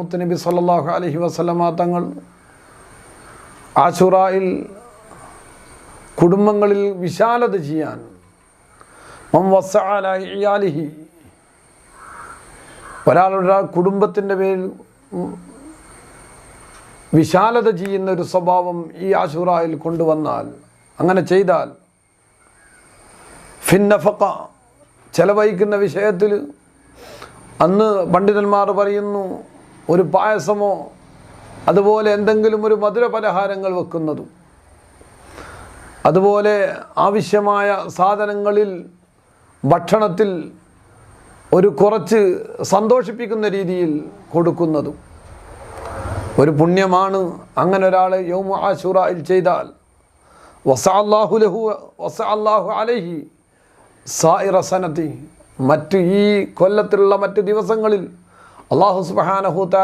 മുത്തുനബി സല്ലല്ലാഹു അലൈഹി വസല്ലമ തങ്ങൾ ആശുറായിൽ കുടുംബങ്ങളിൽ വിശാലത ചെയ്യാൻ ഒരാളുടെ കുടുംബത്തിൻ്റെ പേരിൽ വിശാലത ചെയ്യുന്ന ഒരു സ്വഭാവം ഈ ആശുറായിൽ കൊണ്ടുവന്നാൽ, അങ്ങനെ ചെയ്താൽ, ഫിന്നഫഖ ചെലവഴിക്കുന്ന വിഷയത്തിൽ അന്ന് പണ്ഡിതന്മാർ പറയുന്നു, ഒരു പായസമോ അതുപോലെ എന്തെങ്കിലും ഒരു മധുര പലഹാരങ്ങൾ വെക്കുന്നതും, അതുപോലെ ആവശ്യമായ സാധനങ്ങളിൽ ഭക്ഷണത്തിൽ ഒരു കുറച്ച് സന്തോഷിപ്പിക്കുന്ന രീതിയിൽ കൊടുക്കുന്നതും ഒരു പുണ്യമാണ്. അങ്ങനെ ഒരാൾ യൗമു ആശുറായിൽ ചെയ്താൽ വസഅല്ലാഹു ലഹു വസഅല്ലാഹു അലൈഹി സായിറ സനതി, മറ്റ് ഈ കൊല്ലത്തിലുള്ള മറ്റ് ദിവസങ്ങളിൽ അല്ലാഹു സുബ്ഹാനഹു തആല